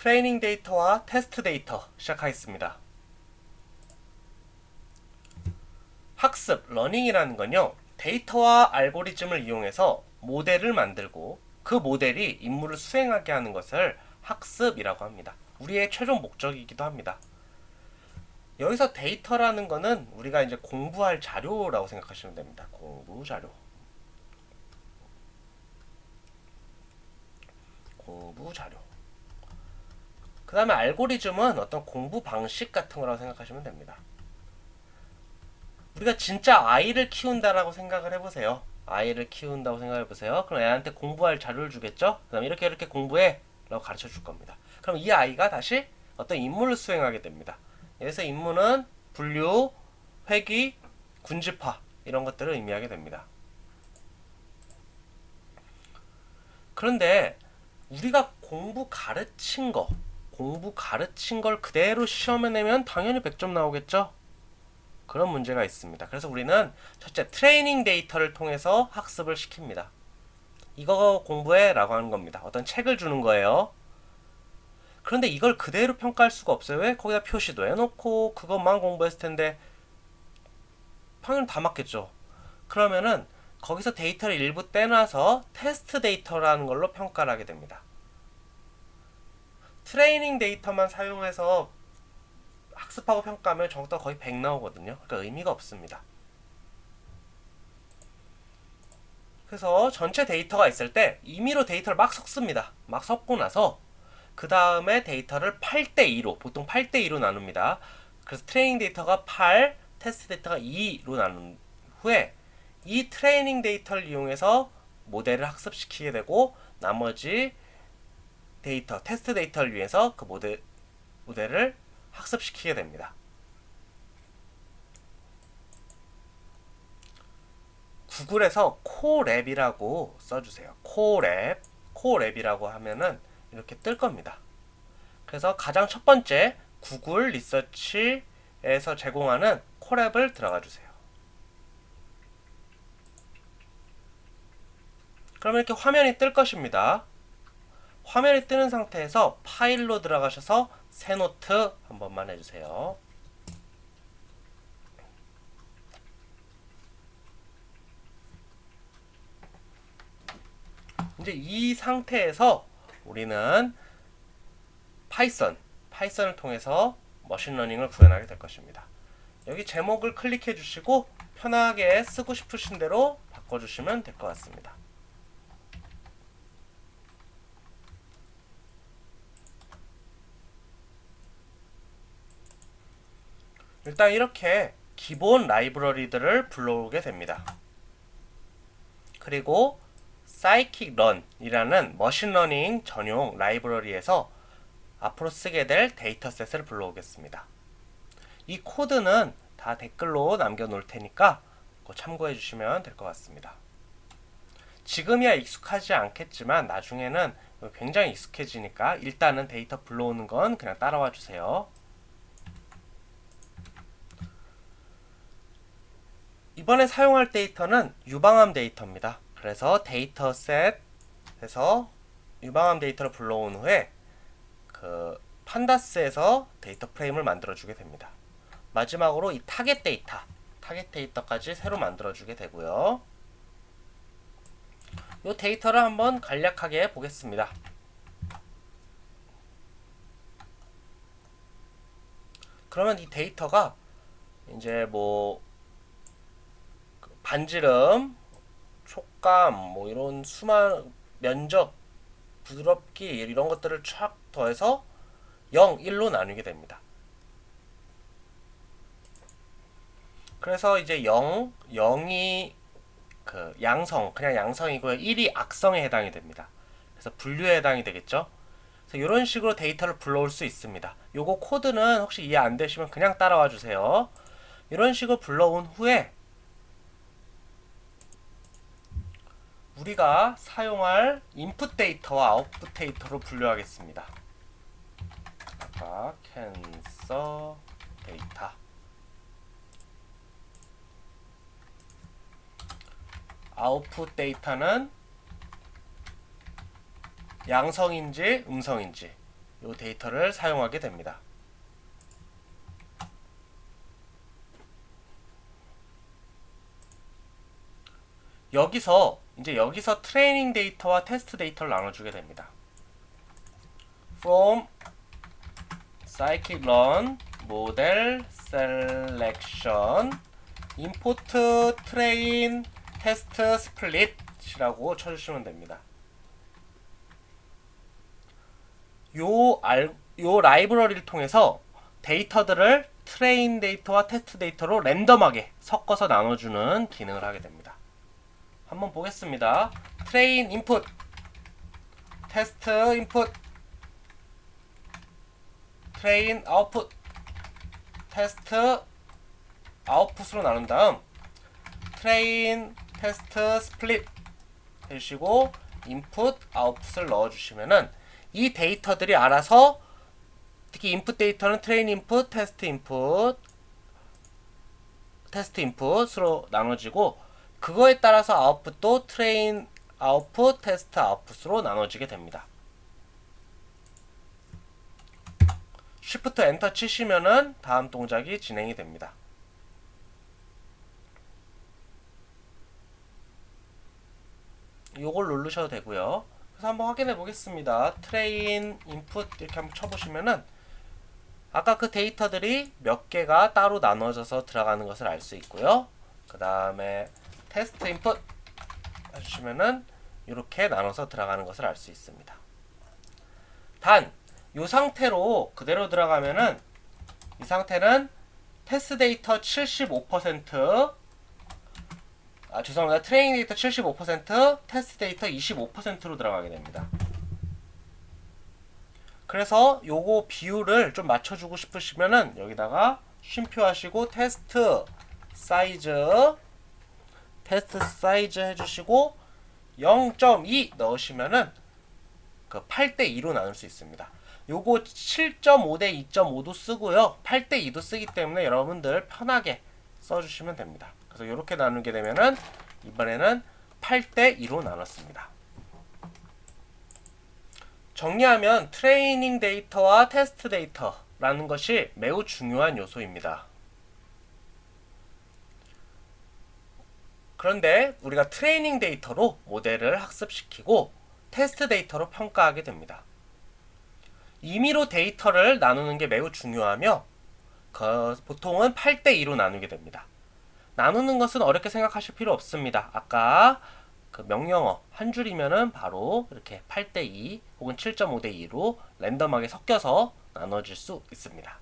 트레이닝 데이터와 테스트 데이터 시작하겠습니다. 학습, 러닝이라는 건요, 데이터와 알고리즘을 이용해서 모델을 만들고 그 모델이 임무를 수행하게 하는 것을 학습이라고 합니다. 우리의 최종 목적이기도 합니다. 여기서 데이터라는 거는 우리가 이제 공부할 자료라고 생각하시면 됩니다. 공부 자료. 공부 자료. 그 다음에 알고리즘은 어떤 공부 방식 같은 거라고 생각하시면 됩니다. 우리가 진짜 아이를 키운다라고 생각을 해보세요. 아이를 키운다고 생각해보세요. 그럼 애한테 공부할 자료를 주겠죠? 그 다음에 이렇게 공부해 라고 가르쳐 줄 겁니다. 그럼 이 아이가 다시 어떤 임무를 수행하게 됩니다. 여기서 임무는 분류, 회귀, 군집화 이런 것들을 의미하게 됩니다. 그런데 우리가 공부 가르친 걸 그대로 시험에 내면 당연히 100점 나오겠죠? 그런 문제가 있습니다. 그래서 우리는 첫째, 트레이닝 데이터를 통해서 학습을 시킵니다. 이거 공부해 라고 하는 겁니다. 어떤 책을 주는 거예요. 그런데 이걸 그대로 평가할 수가 없어요. 왜? 거기다 표시도 해놓고 그것만 공부했을 텐데 당연히 다 맞겠죠. 그러면은 거기서 데이터를 일부 떼놔서 테스트 데이터라는 걸로 평가를 하게 됩니다. 트레이닝 데이터만 사용해서 학습하고 평가하면 정답 거의 100 나오거든요. 그러니까 의미가 없습니다. 그래서 전체 데이터가 있을 때 임의로 데이터를 막 섞습니다. 막 섞고 나서 그 다음에 데이터를 8대2로, 보통 8대2로 나눕니다. 그래서 트레이닝 데이터가 8, 테스트 데이터가 2로 나눈 후에 이 트레이닝 데이터를 이용해서 모델을 학습시키게 되고 나머지 데이터, 테스트 데이터를 위해서 그 모델을 학습시키게 됩니다. 구글에서 코랩이라고 써주세요. 코랩이라고 하면은 이렇게 뜰 겁니다. 그래서 가장 첫 번째 구글 리서치에서 제공하는 코랩을 들어가 주세요. 그러면 이렇게 화면이 뜰 것입니다. 화면이 뜨는 상태에서 파일로 들어가셔서 새 노트 한 번만 해주세요. 이제 이 상태에서 우리는 파이썬을 통해서 머신러닝을 구현하게 될 것입니다. 여기 제목을 클릭해 주시고 편하게 쓰고 싶으신 대로 바꿔주시면 될 것 같습니다. 일단 이렇게 기본 라이브러리들을 불러오게 됩니다. 그리고 scikit-learn이라는 머신러닝 전용 라이브러리에서 앞으로 쓰게 될 데이터셋을 불러오겠습니다. 이 코드는 다 댓글로 남겨놓을 테니까 참고해 주시면 될 것 같습니다. 지금이야 익숙하지 않겠지만 나중에는 굉장히 익숙해지니까 일단은 데이터 불러오는 건 그냥 따라와 주세요. 이번에 사용할 데이터는 유방암 데이터입니다. 그래서 데이터셋에서 유방암 데이터를 불러온 후에 그 판다스에서 데이터 프레임을 만들어주게 됩니다. 마지막으로 이 타겟 데이터까지 새로 만들어주게 되고요. 이 데이터를 한번 간략하게 보겠습니다. 그러면 이 데이터가 이제 뭐 반지름, 촉감, 뭐 이런 면적, 부드럽기 이런 것들을 쫙 더해서 0, 1로 나누게 됩니다. 그래서 이제 0이 그 그냥 양성이고요. 1이 악성에 해당이 됩니다. 그래서 분류에 해당이 되겠죠. 그래서 이런 식으로 데이터를 불러올 수 있습니다. 요거 코드는 혹시 이해 안 되시면 그냥 따라와 주세요. 이런 식으로 불러온 후에 우리가 사용할 인풋 데이터와 아웃풋 데이터로 분류하겠습니다. 아까 캔서 데이터 아웃풋 데이터는 양성인지 음성인지 이 데이터를 사용하게 됩니다. 여기서 트레이닝 데이터와 테스트 데이터를 나눠주게 됩니다. from scikit-learn model selection import train test split이라고 쳐주시면 됩니다. 요 라이브러리를 통해서 데이터들을 트레인 데이터와 테스트 데이터로 랜덤하게 섞어서 나눠주는 기능을 하게 됩니다. 한번 보겠습니다. 트레인 인풋, 테스트 인풋, 트레인 아웃풋, 테스트 아웃풋으로 나눈 다음 트레인 테스트 스플릿 해주시고 인풋 아웃풋을 넣어주시면은 이 데이터들이 알아서, 특히 인풋 데이터는 트레인 인풋, 테스트 인풋으로 나눠지고, 그거에 따라서 아웃풋도 트레인 아웃풋, 테스트 아웃풋으로 나눠지게 됩니다. Shift 엔터 치시면은 다음 동작이 진행이 됩니다. 요걸 누르셔도 되고요. 그래서 한번 확인해 보겠습니다. 트레인 인풋 이렇게 한번 쳐보시면은 아까 그 데이터들이 몇 개가 따로 나눠져서 들어가는 것을 알 수 있고요. 그 다음에 테스트 인풋 해주시면은 이렇게 나눠서 들어가는 것을 알 수 있습니다. 단, 이 상태로 그대로 들어가면은 이 상태는 테스트 데이터 75%, 죄송합니다. 트레이닝 데이터 75%, 테스트 데이터 25%로 들어가게 됩니다. 그래서 요거 비율을 좀 맞춰주고 싶으시면은 여기다가 쉼표하시고 테스트 사이즈 해주시고 0.2 넣으시면은 그 8대2로 나눌 수 있습니다. 요거 7.5대 2.5도 쓰고요. 8대2도 쓰기 때문에 여러분들 편하게 써주시면 됩니다. 그래서 이렇게 나누게 되면은 이번에는 8대2로 나눴습니다. 정리하면 트레이닝 데이터와 테스트 데이터라는 것이 매우 중요한 요소입니다. 그런데 우리가 트레이닝 데이터로 모델을 학습시키고 테스트 데이터로 평가하게 됩니다. 임의로 데이터를 나누는 게 매우 중요하며 보통은 8대2로 나누게 됩니다. 나누는 것은 어렵게 생각하실 필요 없습니다. 아까 그 명령어 한 줄이면은 바로 이렇게 8대2 혹은 7.5대2로 랜덤하게 섞여서 나눠질 수 있습니다.